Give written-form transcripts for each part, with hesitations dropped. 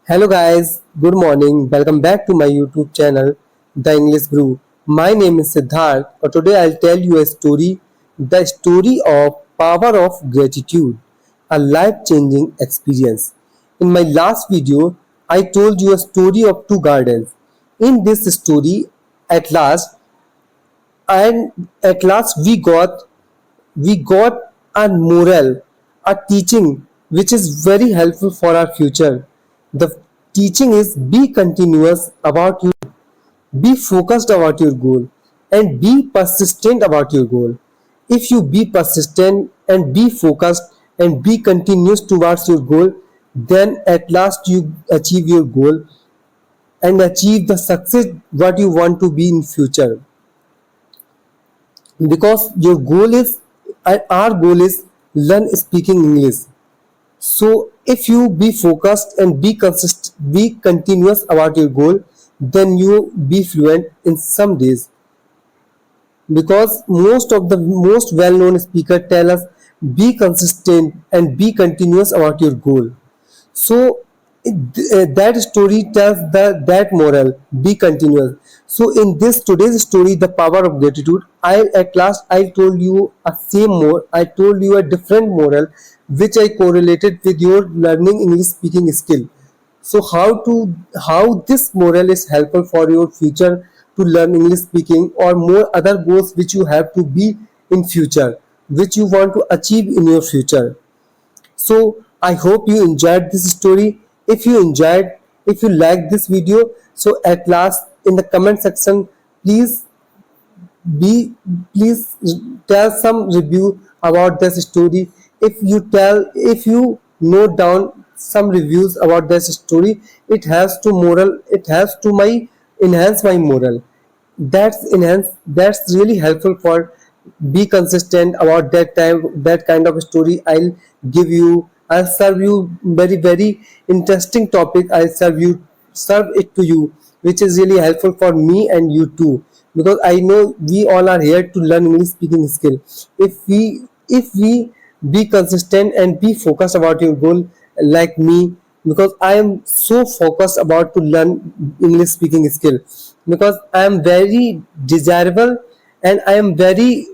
Hello guys, good morning. Welcome back to my YouTube channel, The English Guru. My name is Siddharth. Today I'll tell you a story, the story of power of gratitude, a life-changing experience. In my last video, I told you a story of two gardens. In this story, at last, and at last we got a moral, a teaching which is very helpful for our future. The teaching is be continuous about you, be focused about your goal, and be persistent about your goal. If you be persistent and be focused and be continuous towards your goal, then at last you achieve your goal and achieve the success what you want to be in future, because your goal is our goal is learn speaking English. So if you be focused and be continuous about your goal, then you be fluent in some days, because most of the most well-known speaker tell us be consistent and be continuous about your goal. So that story tells that moral, be continuous. So in this today's story, the power of gratitude, I told you I told you a different moral which I correlated with your learning English speaking skill. So how this moral is helpful for your future to learn English speaking or more other goals which you have to be in future, which you want to achieve in your future. So I hope you enjoyed this story. If you enjoyed, if you liked this video, so at last in the comment section, please be please tell some review about this story. If you note down some reviews about this story, it has to my enhance my moral. That's really helpful for be consistent about that time, that kind of story I'll serve you very interesting topic. Serve it to you, which is really helpful for me and you too, because I know we all are here to learn English speaking skill. If we be consistent and be focused about your goal, like me, because I am so focused about to learn English speaking skill, because I am very desirable and I am very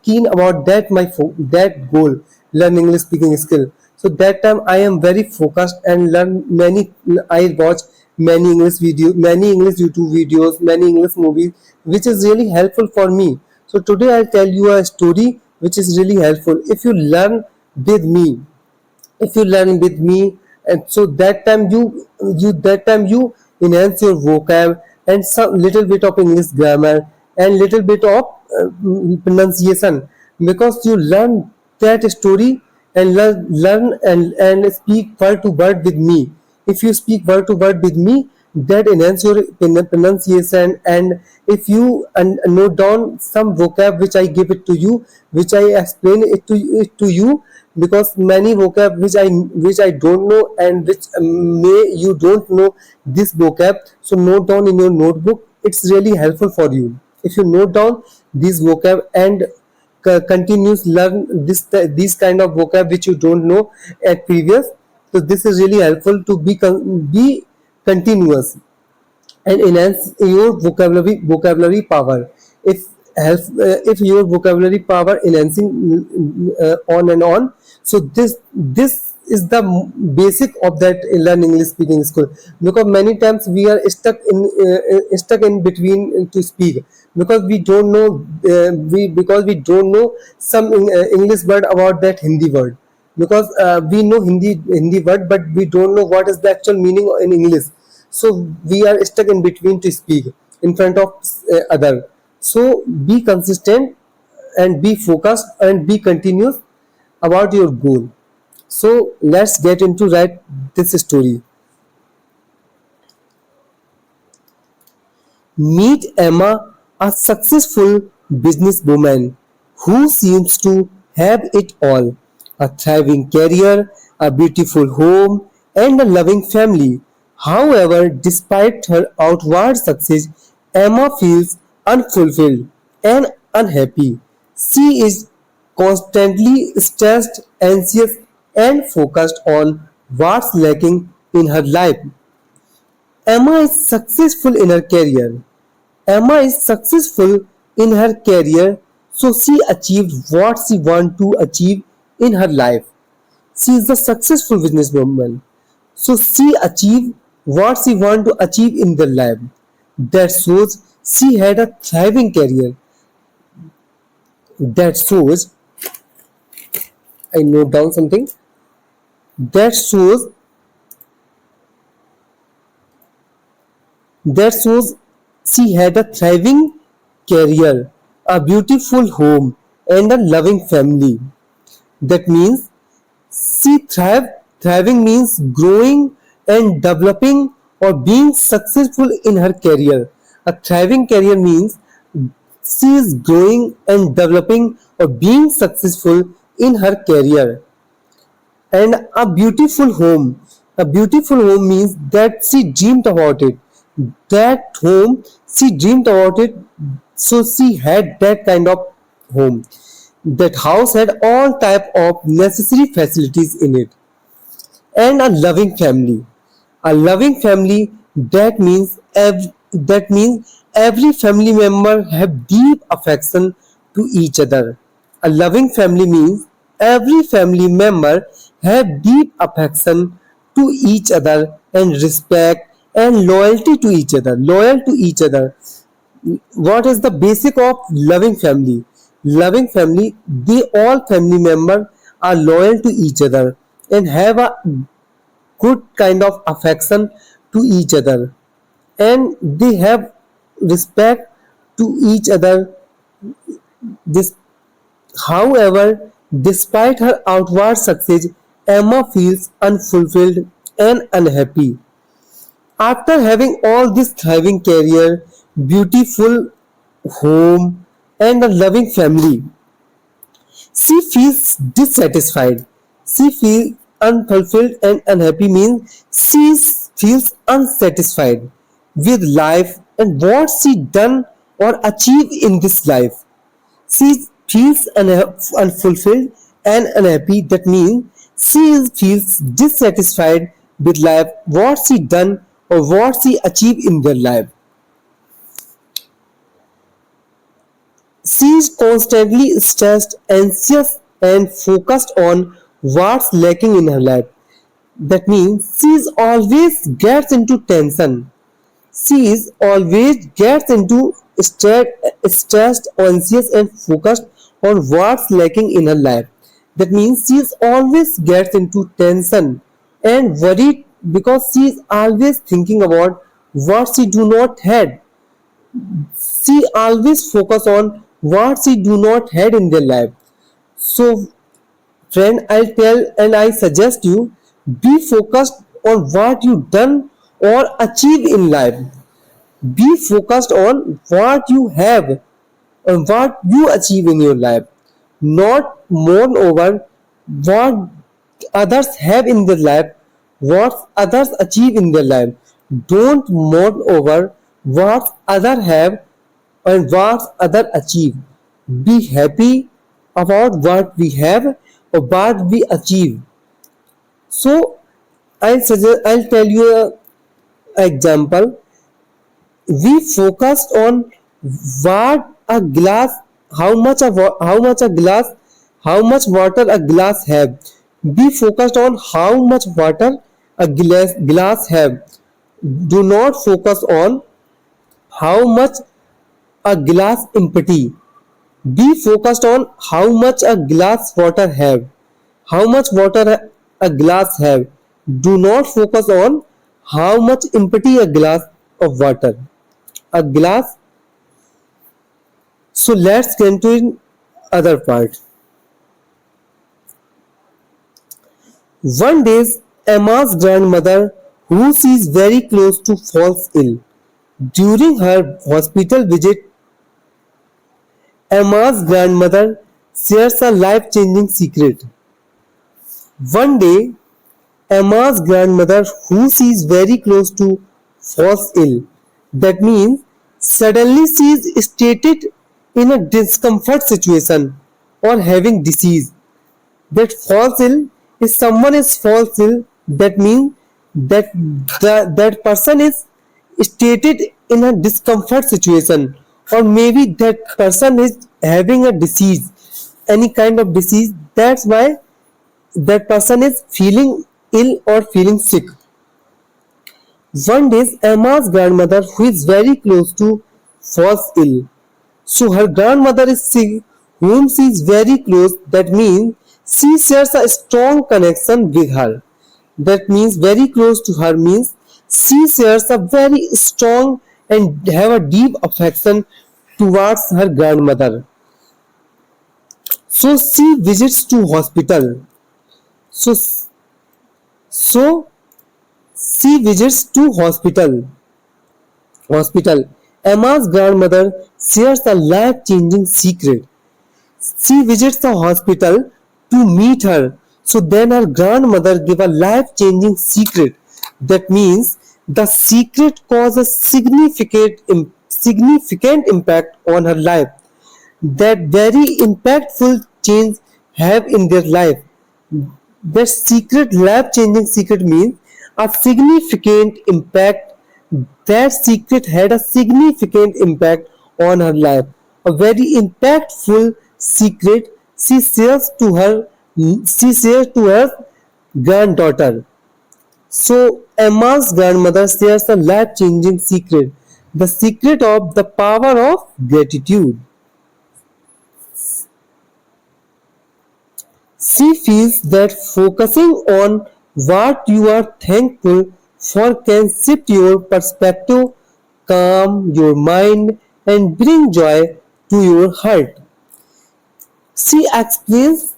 keen about that goal, learn English speaking skill. So that time I am very focused and learn many. I watch many English YouTube videos, many English movies, which is really helpful for me. So today I'll tell you a story which is really helpful if you learn with me. If you learn with me, and so that time you enhance your vocab and some little bit of English grammar and little bit of pronunciation, because you learn that story and learn and speak word to word with me. If you speak word to word with me, that enhance your pronunciation. And if you note down some vocab which I give it to you, which I explain it to you, because many vocab which I don't know and which may you don't know this vocab, so note down in your notebook. It's really helpful for you if you note down this vocab and continues learn this kind of vocab which you don't know at previous. So this is really helpful to be continuous and enhance your vocabulary power. If your vocabulary power enhancing on and on, so this is the basic of that learn English speaking skill, because many times we are stuck in between to speak, because we don't know we don't know some English word about that Hindi word, because we know Hindi word, but we don't know what is the actual meaning in English. So we are stuck in between to speak in front of other. So be consistent and be focused and be continuous about your goal. So let's get into write this story. Meet Emma, a successful businesswoman who seems to have it all: a thriving career, a beautiful home, and a loving family. However, despite her outward success, Emma feels unfulfilled and unhappy. She is constantly stressed, anxious, and focused on what's lacking in her life. Emma is successful in her career. Emma is successful in her career, so she achieved what she wanted to achieve in her life. She is a successful businesswoman, so she achieved what she wanted to achieve in the life. That shows she had a thriving career. That shows, I note down something. That shows that shows she had a thriving career, a beautiful home, and a loving family. That means she thrived. Thriving means growing and developing or being successful in her career. A thriving career means she is growing and developing or being successful in her career. And a beautiful home. A beautiful home means that she dreamed about it. That home, she dreamed about it, so she had that kind of home. That house had all type of necessary facilities in it. And a loving family. A loving family, that means every family member have deep affection to each other. A loving family means every family member have deep affection to each other and respect and loyalty to each other. Loyal to each other. What is the basic of loving family? Loving family, they all family members are loyal to each other and have a good kind of affection to each other, and they have respect to each other. This, however, despite her outward success, Emma feels unfulfilled and unhappy. After having all this thriving career, beautiful home, and a loving family, she feels dissatisfied. She feels unfulfilled and unhappy means she feels unsatisfied with life and what she done or achieved in this life. She feels unfulfilled and unhappy. That means she feels dissatisfied with life, what she done or what she achieved in their life. She is constantly stressed, anxious, and focused on what's lacking in her life. That means she is always gets into tension. She is always gets into stressed, anxious, and focused on what's lacking in her life. That means she is always gets into tension and worried because she is always thinking about what she do not had. She always focus on what she do not had in their life. So friend, I'll tell and I suggest you, be focused on what you done or achieve in life. Be focused on what you have and what you achieve in your life. Not mourn over what others have in their life, what others achieve in their life. Don't mourn over what others have and what others achieve. Be happy about what we have or what we achieve. So I'll tell you a example. We focused on what a glass, how much water a glass have. Be focused on how much water a glass have. Do not focus on how much a glass empty. Be focused on how much a glass water have. How much water a glass have. Do not focus on how much empty a glass of water. A glass. So let's get to other part. One day, Emma's grandmother, who she is very close to, falls ill. During her hospital visit, Emma's grandmother shares a life-changing secret. One day, Emma's grandmother, who she is very close to, falls ill. That means suddenly she is stated in a discomfort situation or having disease. That falls ill, if someone is falls ill, that means that that person is stated in a discomfort situation, or maybe that person is having a disease, any kind of disease. That's why that person is feeling ill or feeling sick. One day, Emma's grandmother, who is very close to, falls ill. So her grandmother is sick, whom she is very close. That means she shares a strong connection with her. That means very close to her means she shares a very strong and have a deep affection towards her grandmother. So she visits to hospital. So so she visits to hospital. Emma's grandmother shares a life-changing secret. She visits the hospital to meet her. So then her grandmother gave a life-changing secret. That means the secret causes significant impact on her life. That very impactful change have in their life. The secret, life-changing secret means a significant impact. That secret had a significant impact on her life. A very impactful secret she shares to her granddaughter. So Emma's grandmother shares a life-changing secret, the secret of the power of gratitude. She feels that focusing on what you are thankful for can shift your perspective, calm your mind, and bring joy to your heart. She explains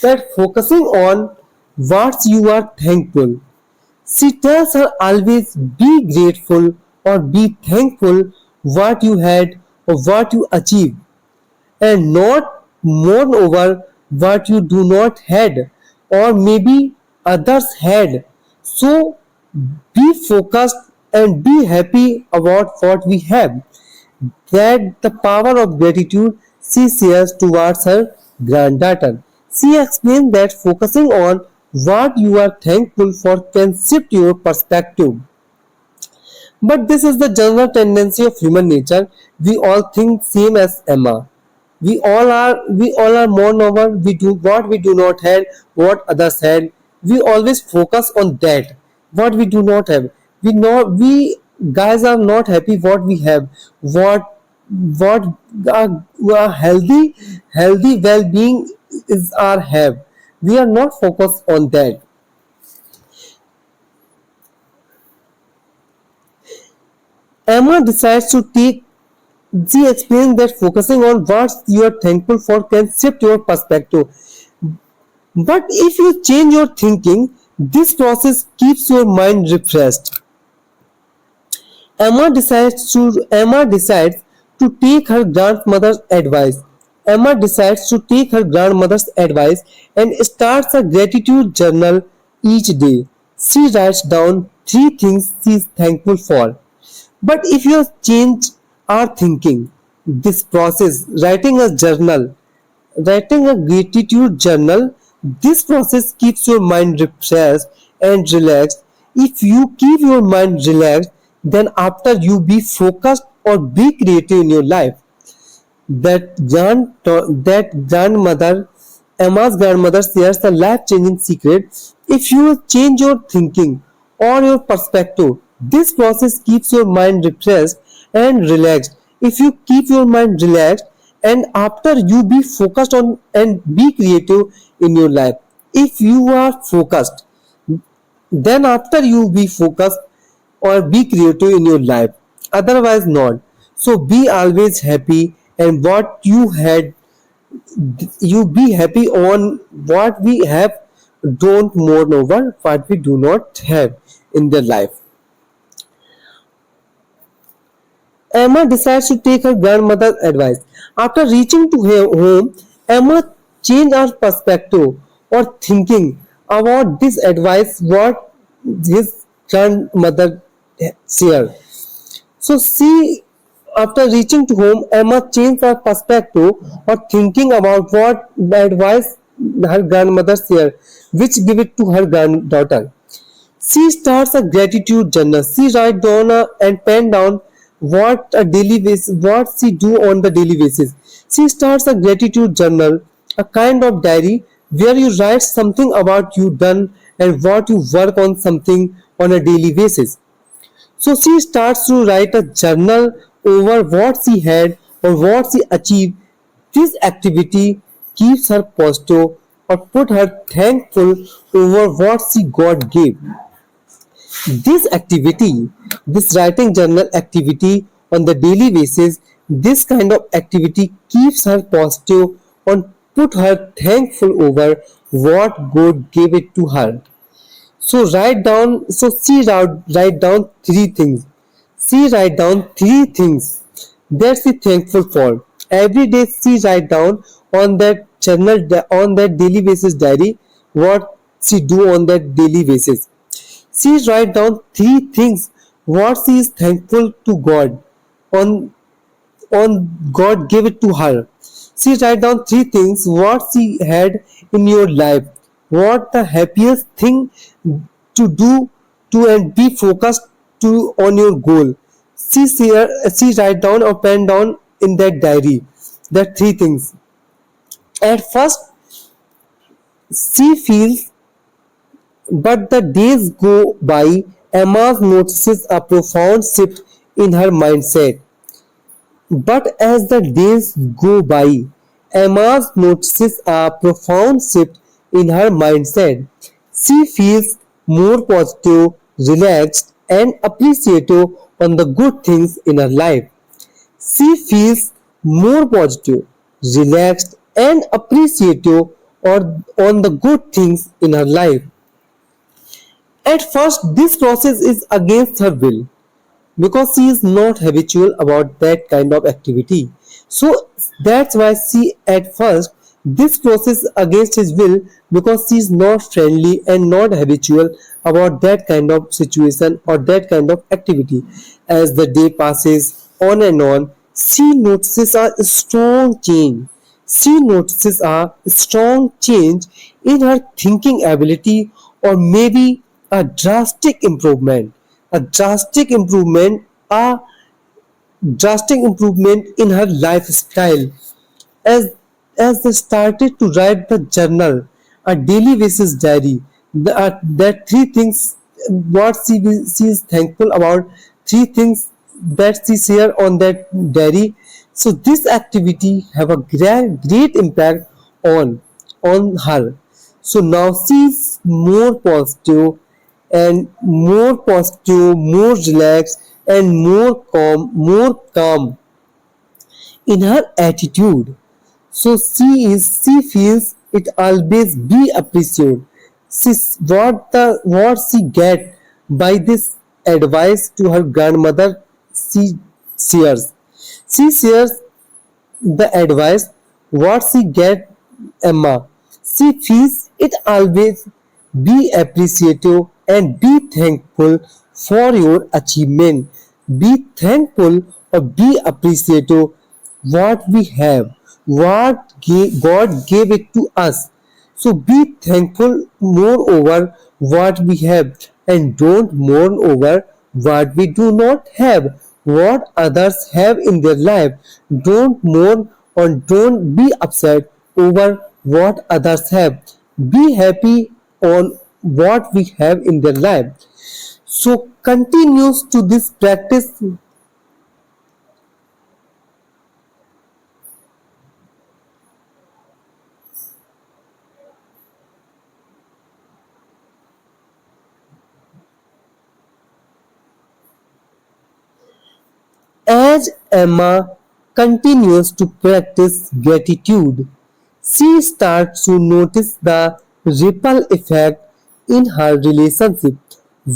that focusing on what you are thankful. She tells her always be grateful or be thankful what you had or what you achieved, and not mourn over what you do not had or maybe others had. So be focused and be happy about what we have. That the power of gratitude she shares towards her granddaughter. She explains that focusing on what you are thankful for can shift your perspective. But this is the general tendency of human nature. We all think same as Emma. We all are mourn over we do what we do not have, what others had. We always focus on that, what we do not have. We guys are not happy what we have, what our healthy well-being is our have. We are not focused on that. Emma decides to take She explains that focusing on what you are thankful for can shift your perspective. But if you change your thinking, this process keeps your mind refreshed. Emma decides to take her grandmother's advice. Emma decides to take her grandmother's advice and starts a gratitude journal each day. She writes down three things she is thankful for. But if you change our thinking, this process, writing a gratitude journal, this process keeps your mind refreshed and relaxed. If you keep your mind relaxed, then after you be focused or be creative in your life. That grandmother, Emma's grandmother, shares a life-changing secret. If you change your thinking or your perspective, this process keeps your mind refreshed and relaxed. If you keep your mind relaxed, and after you be focused on and be creative in your life. If you are focused, then after you be focused or be creative in your life, otherwise not. So be always happy, and what you had, you be happy on what we have. Don't mourn over what we do not have in their life. Emma decides to take her grandmother's advice. After reaching to her home, Emma changed her perspective or thinking about this advice what his grandmother shared. So she, after reaching to home, Emma changed her perspective or thinking about what the advice her grandmother shared, which give it to her granddaughter. She starts a gratitude journal. She write down and pen down what she do on the daily basis. She starts a gratitude journal, a kind of diary where you write something about you done and what you work on something on a daily basis. So she starts to write a journal over what she had or what she achieved. This activity keeps her positive or put her thankful over what she God gave. This activity, this writing journal activity on the daily basis, this kind of activity keeps her positive and put her thankful over what God gave it to her. Write down three things. She write down three things that she thankful for. Every day she write down on that journal on that daily basis diary what she do on that daily basis. She write down three things what she is thankful to God on God gave it to her. She write down three things what she had in your life. What the happiest thing to do to and be focused to on your goal. She write down or pen down in that diary that three things. At first she feels, but the days go by. Emma notices a profound shift in her mindset. But as the days go by, Emma notices a profound shift in her mindset. She feels more positive, relaxed, and appreciative on the good things in her life. She feels more positive, relaxed, and appreciative on the good things in her life. At first, this process is against her will because she is not habitual about that kind of activity. So that's why she at first this process against his will because she is not friendly and not habitual about that kind of situation or that kind of activity. As the day passes on, she notices a strong change. She notices a strong change in her thinking ability or maybe a drastic improvement a drastic improvement a drastic improvement in her lifestyle as they started to write the journal, a daily basis diary. That three things what she is thankful about, three things that she share on that diary. So this activity have a great impact on her. So now she is more positive, more relaxed, and more calm in her attitude. So she feels it always be appreciated. What she get by this advice to her grandmother she shares. She shares the advice what she get Emma. She feels it always be appreciative and be thankful for your achievement. Be thankful or be appreciative what we have, God gave it to us. So be thankful moreover what we have and don't mourn over what we do not have, what others have in their life. Don't mourn or don't be upset over what others have. Be happy on what we have in their life. So continues to this practice as Emma continues to practice gratitude. She starts to notice the ripple effect in her relationship,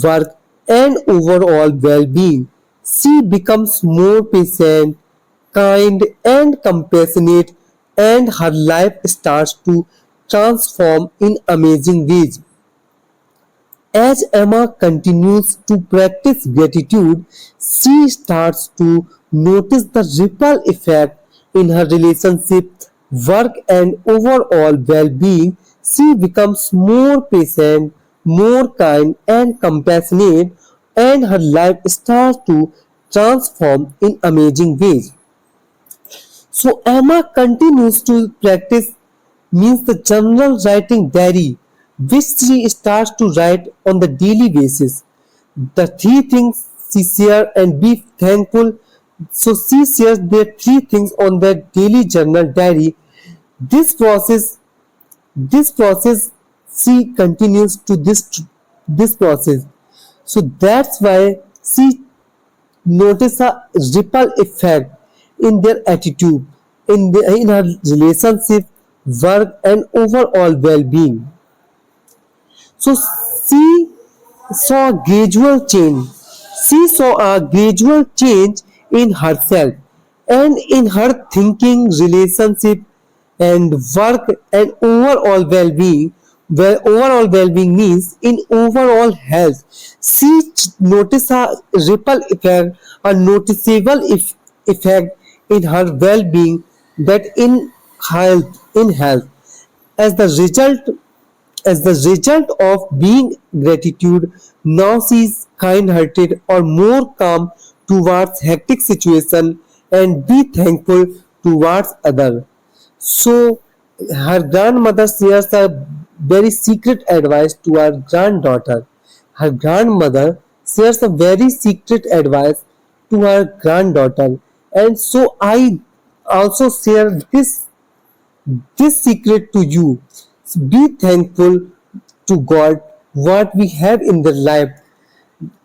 work, and overall well being. She becomes more patient, kind, and compassionate, and her life starts to transform in amazing ways. As Emma continues to practice gratitude, she starts to notice the ripple effect in her relationship, work, and overall well being. She becomes more patient, more kind and compassionate, and her life starts to transform in amazing ways. So Emma continues to practice means the journal writing diary, which she starts to write on the daily basis. The three things she share and be thankful. So she shares their three things on their daily journal diary. This process, this process, she continues to this process. So that's why she notice a ripple effect in their attitude, in her relationship, work, and overall well-being. So she saw a gradual change. She saw a gradual change in herself and in her thinking, relationship, and work and overall well-being. Where overall well-being means in overall health. She noticed a ripple effect, a noticeable effect in her well-being, that in health as the result of being gratitude. Now she is kind-hearted or more calm towards hectic situation and be thankful towards other. So her grandmother shares a very secret advice to her granddaughter. Her grandmother shares a very secret advice to her granddaughter, and so I also share this secret to you. Be thankful to God what we have in the life.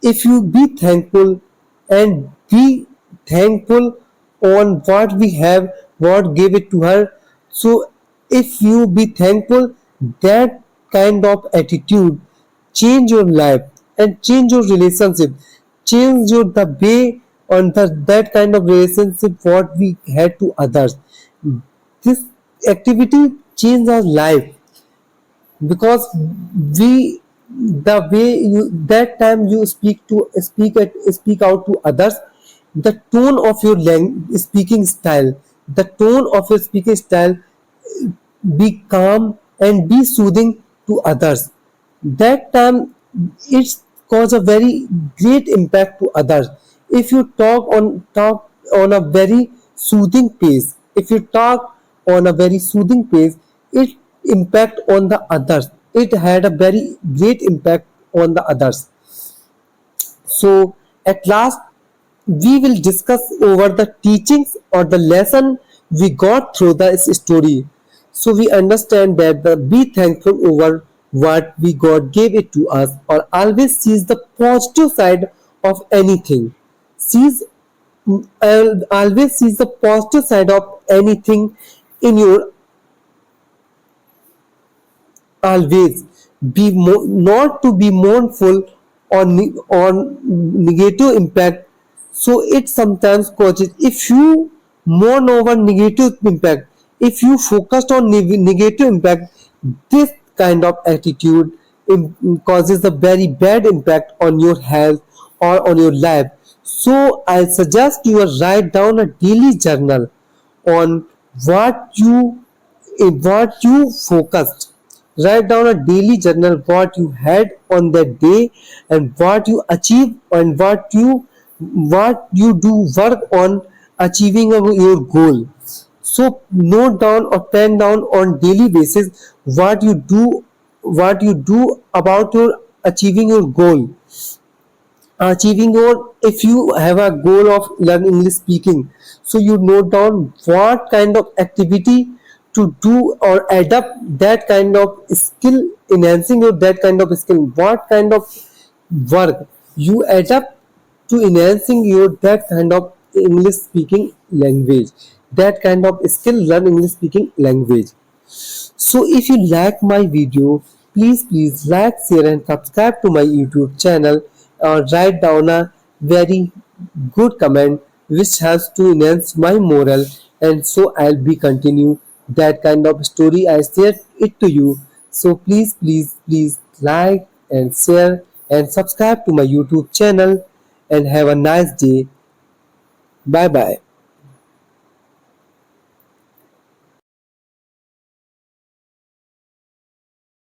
If you be thankful and be thankful on what we have, what gave it to her. So if you be thankful, that kind of attitude change your life and change your relationship, change your the way on that kind of relationship what we had to others. This activity changed our life because we the way you that time you speak out to others, the tone of your speaking style, the tone of your speaking style, be calm and be soothing to others. That time it's cause a very great impact to others. If you talk on a very soothing pace, if you talk on a very soothing pace, it impact on the others. It had a very great impact on the others. So at last we will discuss over the teachings or the lesson we got through the story. So we understand that the be thankful over what we God gave it to us, or always sees the positive side of anything. Sees always sees the positive side of anything in your. Always be not to be mournful on negative impact. So it sometimes causes, if you mourn over negative impact, if you focused on negative impact, this kind of attitude causes a very bad impact on your health or on your life. So I suggest you write down a daily journal on what you focused. Write down a daily journal what you had on that day and what you achieve and what you do work on achieving of your goal. So note down or pen down on daily basis what you do about your achieving your goal. Achieving your, if you have a goal of learn English speaking, so you note down what kind of activity to do or adapt that kind of skill, enhancing your that kind of skill, what kind of work you adapt to enhancing your that kind of English speaking language, that kind of skill, learn English speaking language. So if you like my video, please like, share and subscribe to my YouTube channel, or write down a very good comment which has to enhance my moral, and so I'll be continue that kind of story I share it to you. So please like and share and subscribe to my YouTube channel, and have a nice day. Bye bye.